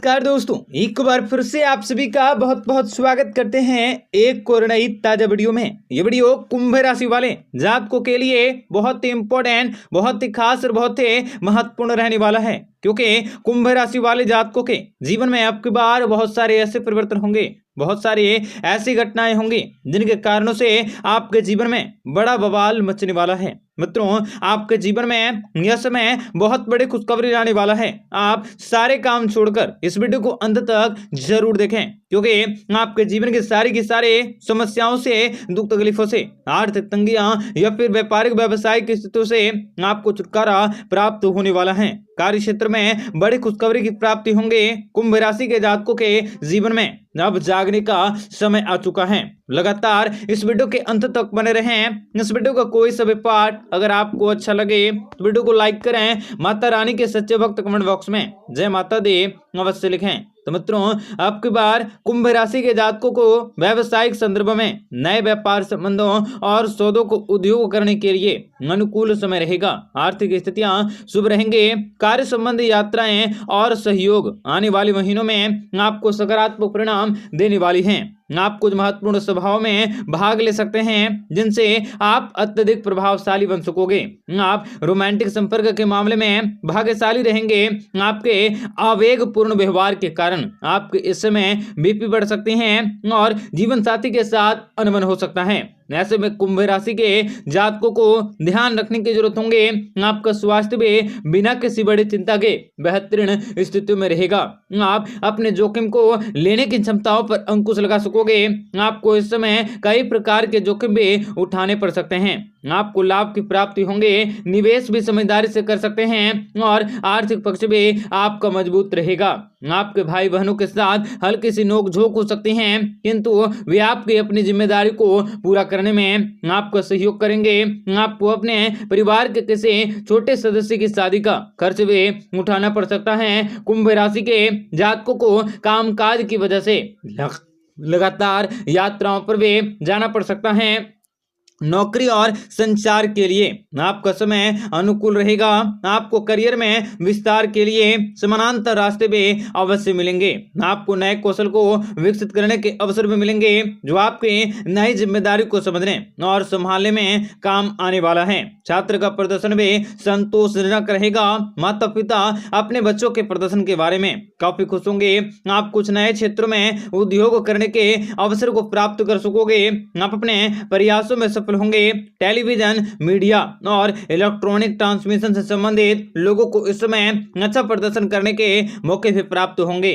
नमस्कार दोस्तों, एक बार फिर से आप सभी का बहुत बहुत स्वागत करते हैं एक और नई ताजा वीडियो में। ये वीडियो कुंभ राशि वाले जातकों के लिए बहुत ही इंपॉर्टेंट, बहुत ही खास और बहुत ही महत्वपूर्ण रहने वाला है, क्योंकि कुंभ राशि वाले जातकों के जीवन में आपकी बार बहुत सारे ऐसे परिवर्तन होंगे, बहुत सारी ऐसी घटनाएं होंगी जिनके कारणों से आपके जीवन में बड़ा बवाल मचने वाला है। मित्रों, आपके जीवन में यह समय बहुत बड़ी खुशखबरी लाने वाला है। आप सारे काम छोड़कर इस वीडियो को अंत तक जरूर देखें, क्योंकि आपके जीवन की सारी समस्याओं से, दुख तकलीफों से, आर्थिक तंगियां या फिर व्यापारिक व्यवसायिक स्थितियों से आपको छुटकारा प्राप्त होने वाला है। कार्य क्षेत्र में बड़ी खुशखबरी की प्राप्ति होंगे। कुंभ राशि के जातकों के जीवन में अब जागने का समय आ चुका है। लगातार इस वीडियो के अंत तक बने रहें। इस वीडियो का कोई सा भी पार्ट अगर आपको अच्छा लगे तो वीडियो को लाइक करें। माता रानी के सच्चे भक्त कमेंट बॉक्स में जय माता दी अवश्य लिखें। तो मित्रों, आपकी बार कुंभ राशि के जातकों को व्यवसायिक संदर्भ में नए व्यापार संबंधों और सौदों को उद्योग करने के लिए अनुकूल समय रहेगा। आर्थिक स्थितियां शुभ रहेंगे। कार्य संबंधी यात्राएं और सहयोग आने वाले महीनों में आपको सकारात्मक परिणाम देने वाली हैं। आप कुछ महत्वपूर्ण सभाओं में भाग ले सकते हैं जिनसे आप अत्यधिक प्रभावशाली बन सकोगे। आप रोमांटिक संपर्क के मामले में भाग्यशाली रहेंगे। आपके आवेगपूर्ण व्यवहार के कारण आपके इस समय बीपी बढ़ सकते हैं और जीवन साथी के साथ अनबन हो सकता है। ऐसे में कुंभ राशि के जातकों को ध्यान रखने की जरूरत होंगे। आपका स्वास्थ्य भी बिना किसी बड़ी चिंता के बेहतरीन स्थिति में रहेगा। आप अपने जोखिम को लेने की क्षमताओं पर अंकुश लगा सकोगे। आपको इस समय कई प्रकार के जोखिम भी उठाने पड़ सकते हैं। आपको लाभ की प्राप्ति होंगे। निवेश भी समझदारी से कर सकते हैं और आर्थिक पक्ष भी आपका मजबूत रहेगा। आपके भाई बहनों के साथ हल्की सी नोकझोंक हो सकती हैं, किंतु वे आपकी अपनी जिम्मेदारी को पूरा करने में आपका सहयोग करेंगे। आपको अपने परिवार के किसी छोटे सदस्य की शादी का खर्च भी उठाना पड़ सकता है। कुंभ राशि के जातकों को कामकाज की वजह से लगातार यात्राओं पर भी जाना पड़ सकता है। नौकरी और संचार के लिए आपका समय अनुकूल रहेगा। आपको करियर में विस्तार के लिए समानांतर रास्ते भी अवश्य मिलेंगे। आपको नए कौशल को विकसित करने के अवसर भी मिलेंगे जो आपकी नई जिम्मेदारी को समझने और संभालने में काम आने वाला है। छात्र का प्रदर्शन भी संतोषजनक रहेगा। माता पिता अपने बच्चों के प्रदर्शन के बारे में काफी खुश होंगे। आप कुछ नए क्षेत्रों में उद्योग करने के अवसर को प्राप्त कर सकोगे। आप अपने प्रयासों में सफल होंगे। टेलीविजन, मीडिया और इलेक्ट्रॉनिक ट्रांसमिशन से संबंधित लोगों को इस समय अच्छा प्रदर्शन करने के मौके भी प्राप्त होंगे।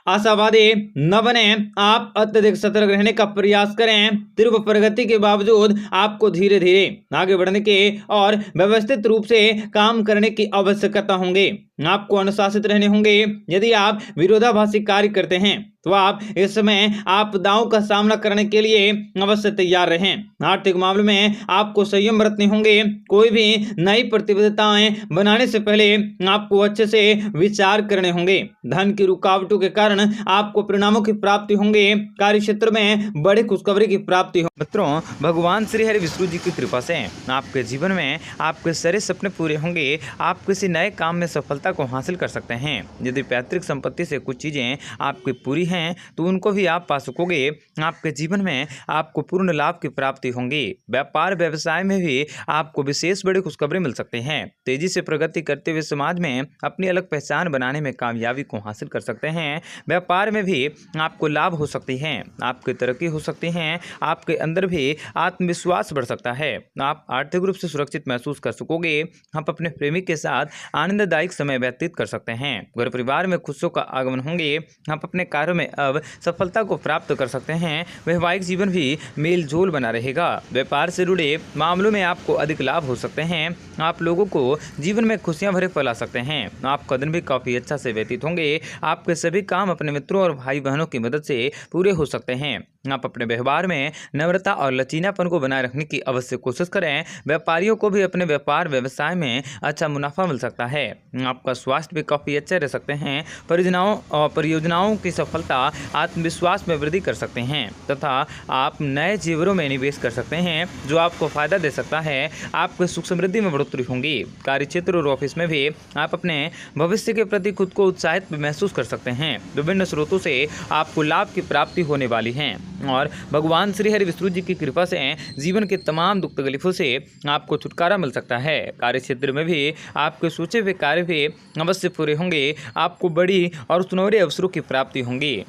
आशावादी न बने, आप अत्यधिक सतर्क रहने का प्रयास करें। तीव्र प्रगति के बावजूद आपको धीरे धीरे आगे बढ़ने के और व्यवस्थित रूप से काम करने की आवश्यकता होंगे। आपको अनुशासित रहने होंगे। यदि आप विरोधाभासी कार्य करते हैं तो आप इस समय आपदाओं का सामना करने के लिए अवश्य तैयार रहें। आर्थिक मामलों में आपको संयम बरतने होंगे। कोई भी नई प्रतिबद्धताएं बनाने से पहले आपको अच्छे से विचार करने होंगे। धन की रुकावटों के कारण आपको परिणामों की प्राप्ति होंगे। कार्य क्षेत्र में बड़े खुशखबरी की प्राप्ति हो। मित्रों, भगवान श्री हरि विष्णु जी की कृपा से आपके जीवन में आपके सारे सपने पूरे होंगे। आप किसी नए काम में सफलता को हासिल कर सकते हैं। यदि पैतृक संपत्ति से कुछ चीजें आपकी पूरी हैं तो उनको भी आप पा सकोगे। आपके जीवन में आपको पूर्ण लाभ की प्राप्ति होंगी। व्यापार व्यवसाय में भी आपको विशेष बड़ी खुशखबरी मिल सकते हैं। तेजी से प्रगति करते हुए समाज में अपनी अलग पहचान बनाने में कामयाबी को हासिल कर सकते हैं। व्यापार में भी आपको लाभ हो सकती है। आपकी तरक्की हो सकती है। आपके अंदर भी आत्मविश्वास बढ़ सकता है। आप आर्थिक रूप से सुरक्षित महसूस कर सकोगे। आप अपने प्रेमी के साथ आनंददायक समय व्यतीत कर सकते हैं। घर परिवार में खुशियों का आगमन होंगे। आप अपने कार्यों में अब सफलता को प्राप्त कर सकते हैं। वैवाहिक जीवन भी मेल जोल बना रहेगा। व्यापार से जुड़े मामलों में आपको अधिक लाभ हो सकते हैं। आप लोगों को जीवन में खुशियां भरे फैला सकते हैं। आपका दिन भी काफी अच्छा से व्यतीत होंगे। आपके सभी काम अपने मित्रों और भाई बहनों की मदद से पूरे हो सकते हैं। आप अपने व्यवहार में नम्रता और लचीलापन को बनाए रखने की अवश्य कोशिश करें। व्यापारियों को भी अपने व्यापार व्यवसाय में अच्छा मुनाफा मिल सकता है। आपका स्वास्थ्य भी काफ़ी अच्छे रह सकते हैं। परियोजनाओं की सफलता आत्मविश्वास में वृद्धि कर सकते हैं तथा आप नए जीवरों में निवेश कर सकते हैं जो आपको फायदा दे सकता है। आपके सुख समृद्धि में बढ़ोतरी होगी। कार्यक्षेत्र और ऑफिस में भी आप अपने भविष्य के प्रति खुद को उत्साहित महसूस कर सकते हैं। विभिन्न स्रोतों से आपको लाभ की प्राप्ति होने वाली है और भगवान श्री हरि विष्णु जी की कृपा से जीवन के तमाम दुख तकलीफों से आपको छुटकारा मिल सकता है। कार्य क्षेत्र में भी आपके सोचे हुए कार्य भी अवश्य पूरे होंगे। आपको बड़ी और सुनहरे अवसरों की प्राप्ति होंगी।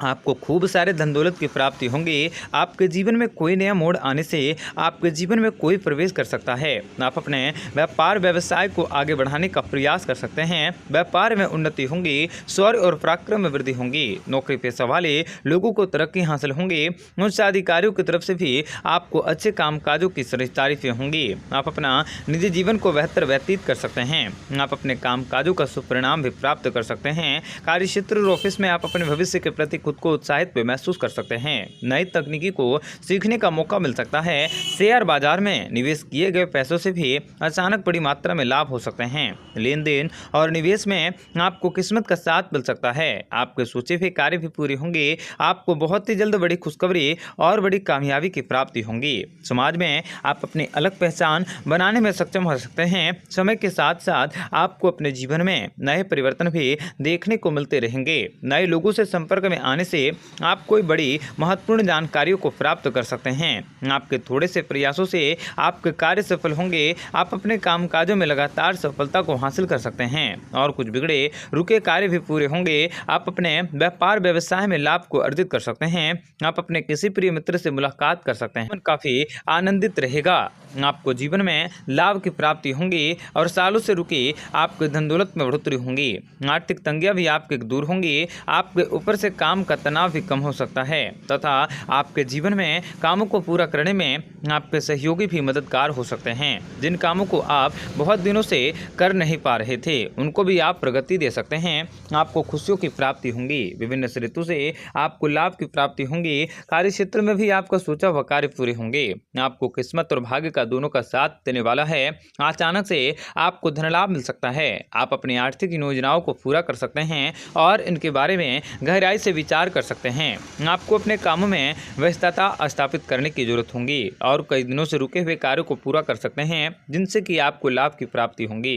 आपको खूब सारे धन दौलत की प्राप्ति होंगी। आपके जीवन में कोई नया मोड़ आने से आपके जीवन में कोई प्रवेश कर सकता है। आप अपने व्यापार व्यवसाय को आगे बढ़ाने का प्रयास कर सकते हैं। व्यापार में उन्नति होंगी। शौर्य और पराक्रम में वृद्धि होंगी। नौकरी पेशा वाले लोगों को तरक्की हासिल होंगी। उच्च अधिकारियों की तरफ से भी आपको अच्छे कामकाजों की तारीफें होंगी। आप अपना निजी जीवन को बेहतर व्यतीत कर सकते हैं। आप अपने कामकाजों का शुभ परिणाम भी प्राप्त कर सकते हैं। कार्यक्षेत्र और ऑफिस में आप अपने भविष्य के प्रति खुद को उत्साहित महसूस कर सकते हैं। नई तकनीकी को सीखने का मौका मिल सकता है। शेयर बाजार में निवेश किए गए पैसों से भी अचानक बड़ी मात्रा में लाभ हो सकते हैं। लेन देन और निवेश में आपको किस्मत का साथ मिल सकता है। आपके सोचे हुए कार्य भी पूरे होंगे। आपको बहुत ही जल्द बड़ी खुशखबरी और बड़ी कामयाबी की प्राप्ति होंगी। समाज में आप अपनी अलग पहचान बनाने में सक्षम हो सकते हैं। समय के साथ साथ आपको अपने जीवन में नए परिवर्तन भी देखने को मिलते रहेंगे। नए लोगों से संपर्क में आने से आप कोई बड़ी महत्वपूर्ण जानकारियों को प्राप्त कर सकते हैं। आपके थोड़े से प्रयासों से आपके कार्य सफल होंगे। आप अपने कामकाजों में लगातार सफलता को हासिल कर सकते हैं और कुछ बिगड़े रुके कार्य भी पूरे होंगे। आप अपने व्यापार व्यवसाय में लाभ को अर्जित कर सकते हैं। आप अपने किसी प्रिय मित्र से मुलाकात कर सकते हैं। काफी आनंदित रहेगा। आपको जीवन में लाभ की प्राप्ति होंगी और सालों से रुकी आपके धन दौलत में बढ़ोतरी होंगी। आर्थिक तंगियां भी आपके दूर होंगी। आपके ऊपर से काम का तनाव भी कम हो सकता है तथा आपके जीवन में कामों को पूरा करने में आपके सहयोगी भी मददगार हो सकते हैं। जिन कामों को आप बहुत दिनों से कर नहीं पा रहे थे उनको भी आप प्रगति दे सकते हैं। आपको खुशियों की प्राप्ति होंगी। विभिन्न स्रोतों से आपको लाभ की प्राप्ति होंगी। कार्य क्षेत्र में भी आपका सोचा हुआ कार्य पूरे होंगे। आपको किस्मत और भाग्य का दोनों का साथ देने वाला है। अचानक से आपको धन लाभ मिल सकता है। आप अपनी आर्थिक योजनाओं को पूरा कर सकते हैं और इनके बारे में गहराई से विचार कर सकते हैं। आपको अपने कामों में व्यस्तता स्थापित करने की जरूरत होगी और कई दिनों से रुके हुए कार्यों को पूरा कर सकते हैं जिनसे कि आपको लाभ की प्राप्ति होगी।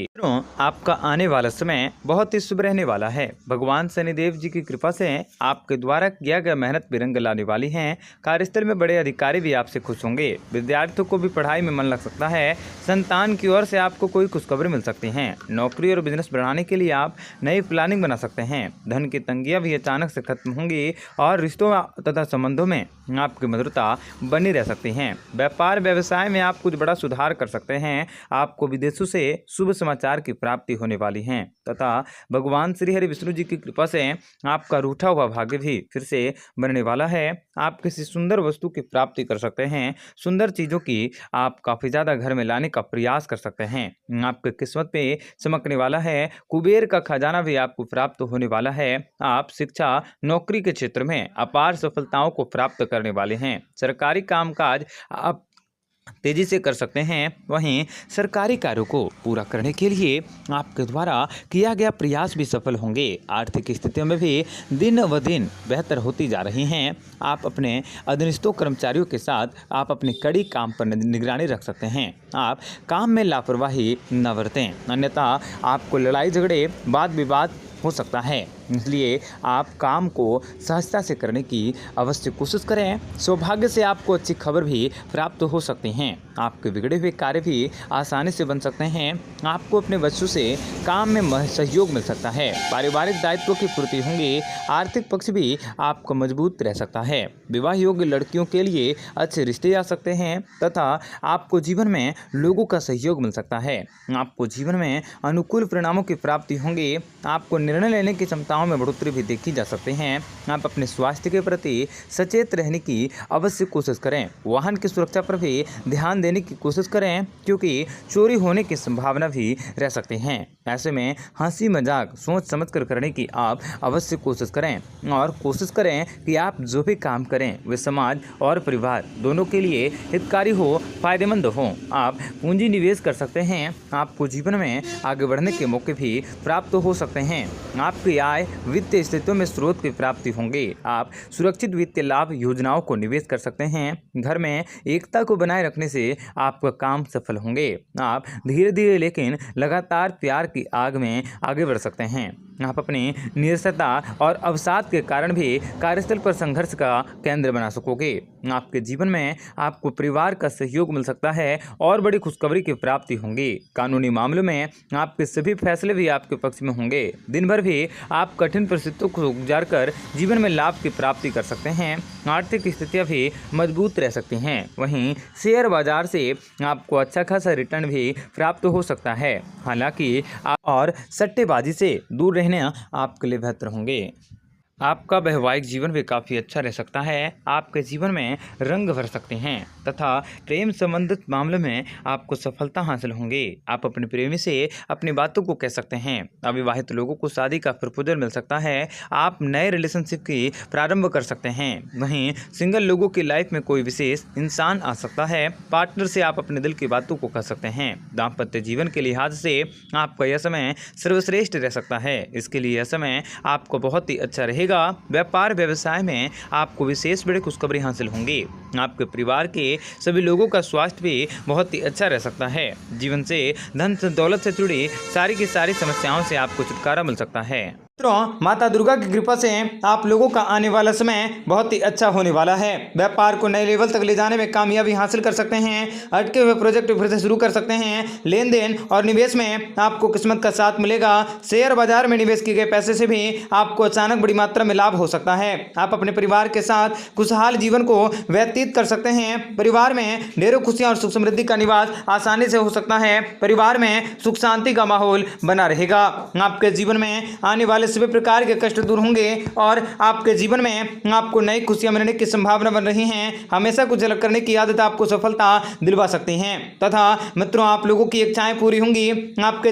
आपका आने वाला समय बहुत ही शुभ रहने वाला है। भगवान शनिदेव जी की कृपा से आपके द्वारा किया गया मेहनत भी रंग लाने वाली है। कार्यस्थल में बड़े अधिकारी भी आपसे खुश होंगे। विद्यार्थियों को भी पढ़ाई में मन लग सकता है। संतान की ओर से आपको कोई खुशखबरी मिल सकती है। नौकरी और बिजनेस बढ़ाने के लिए आप नई प्लानिंग बना सकते हैं। धन की तंगियां भी अचानक से खत्म होंगी और रिश्तों तथा संबंधों में आपकी मधुरता बनी रह सकती है। व्यापार व्यवसाय में आप कुछ बड़ा सुधार कर सकते हैं। आपको विदेशों से शुभ समाचार की प्राप्ति होने वाली है तथा भगवान श्री हरि विष्णु जी की कृपा से आपका रूठा हुआ भाग्य भी फिर से बनने वाला है। आप किसी सुंदर वस्तु की प्राप्ति कर सकते हैं। सुंदर चीजों की आप काफी ज्यादा घर में लाने का प्रयास कर सकते हैं। आपके किस्मत पे चमकने वाला है। कुबेर का खजाना भी आपको प्राप्त होने वाला है। आप शिक्षा नौकरी के क्षेत्र में अपार सफलताओं को प्राप्त करने वाले हैं। सरकारी कामकाज आप तेजी से कर सकते हैं। वहीं सरकारी कार्यों को पूरा करने के लिए आपके द्वारा किया गया प्रयास भी सफल होंगे। आर्थिक स्थितियों में भी दिन ब दिन बेहतर होती जा रही हैं। आप अपने अधीनस्थों कर्मचारियों के साथ आप अपनी कड़ी काम पर निगरानी रख सकते हैं। आप काम में लापरवाही न बरतें, अन्यथा आपको लड़ाई झगड़े वाद विवाद हो सकता है। इसलिए आप काम को सहजता से करने की अवश्य कोशिश करें। सौभाग्य से आपको अच्छी खबर भी प्राप्त हो सकती हैं। आपके बिगड़े हुए कार्य भी आसानी से बन सकते हैं। आपको अपने बच्चों से काम में सहयोग मिल सकता है। पारिवारिक दायित्वों की पूर्ति होंगी। आर्थिक पक्ष भी आपको मजबूत रह सकता है। विवाह योग्य लड़कियों के लिए अच्छे रिश्ते आ सकते हैं तथा आपको जीवन में लोगों का सहयोग मिल सकता है। आपको जीवन में अनुकूल परिणामों की प्राप्ति होंगी। आपको निर्णय लेने की क्षमता समस्याओं में बढ़ोतरी भी देखी जा सकती है। आप अपने स्वास्थ्य के प्रति सचेत रहने की अवश्य कोशिश करें। वाहन की सुरक्षा पर भी ध्यान देने की कोशिश करें, क्योंकि चोरी होने की संभावना भी रह सकती है। ऐसे में हंसी मजाक सोच समझ कर करने की आप अवश्य कोशिश करें और कोशिश करें कि आप जो भी काम करें वे समाज और परिवार दोनों के लिए हितकारी हो, फायदेमंद हो। आप पूंजी निवेश कर सकते हैं। आपको जीवन में आगे बढ़ने के मौके भी प्राप्त हो सकते हैं। आपकी आय वित्तीय स्थितियों में स्रोत की प्राप्ति होंगे। आप सुरक्षित वित्तीय लाभ योजनाओं को निवेश कर सकते हैं। घर में एकता को बनाए रखने से आपका काम सफल होंगे। आप धीरे धीरे लेकिन लगातार प्यार की आग में आगे बढ़ सकते हैं। आप अपनी निरसता और अवसाद के कारण भी कार्यस्थल पर संघर्ष का केंद्र बना सकोगे। आपके जीवन में आपको परिवार का सहयोग मिल सकता है और बड़ी खुशखबरी की प्राप्ति होंगी। कानूनी मामलों में आपके सभी फैसले भी आपके पक्ष में होंगे। दिन भर भी आप कठिन परिस्थितियों को गुजार कर जीवन में लाभ की प्राप्ति कर सकते हैं। आर्थिक स्थितियां भी मजबूत रह सकती हैं। वहीं शेयर बाजार से आपको अच्छा खासा रिटर्न भी प्राप्त हो सकता है। हालांकि और सट्टेबाजी से दूर रहने आपके लिए बेहतर होंगे। आपका वैवाहिक जीवन भी काफ़ी अच्छा रह सकता है। आपके जीवन में रंग भर सकते हैं तथा प्रेम संबंधित मामलों में आपको सफलता हासिल होंगे। आप अपने प्रेमी से अपनी बातों को कह सकते हैं। अविवाहित लोगों को शादी का प्रपोजल मिल सकता है। आप नए रिलेशनशिप की प्रारंभ कर सकते हैं। वहीं सिंगल लोगों की लाइफ में कोई विशेष इंसान आ सकता है। पार्टनर से आप अपने दिल की बातों को कह सकते हैं। दाम्पत्य जीवन के लिहाज से आपका यह समय सर्वश्रेष्ठ रह सकता है। इसके लिए यह समय आपको बहुत ही अच्छा रहेगा। व्यापार व्यवसाय में आपको विशेष बड़ी खुशखबरी हासिल होंगी। आपके परिवार के सभी लोगों का स्वास्थ्य भी बहुत ही अच्छा रह सकता है। जीवन से धन दौलत से जुड़ी सारी की सारी समस्याओं से आपको छुटकारा मिल सकता है। मित्रों, माता दुर्गा की कृपा से आप लोगों का आने वाला समय बहुत ही अच्छा होने वाला है। व्यापार को नए लेवल तक ले जाने में कामयाबी हासिल कर सकते हैं। अटके हुए प्रोजेक्ट फिर से शुरू कर सकते हैं। लेन देन और निवेश में आपको किस्मत का साथ मिलेगा। शेयर बाजार में निवेश किए गए पैसे से भी आपको अचानक बड़ी मात्रा में लाभ हो सकता है। आप अपने परिवार के साथ खुशहाल जीवन को व्यतीत कर सकते हैं। परिवार में ढेरों खुशियां और सुख समृद्धि का निवास आसानी से हो सकता है। परिवार में सुख शांति का माहौल बना रहेगा। आपके जीवन में आने वाले सभी प्रकार के कष्ट दूर होंगे और आपके जीवन में आपको नई खुशियां मिलने की संभावना बन रही हैं। हमेशा कुछ अलग करने की आदत आपको सफलता दिलवा सकती हैं तथा मित्रों, आप लोगों की इच्छाएं पूरी होंगी। आपके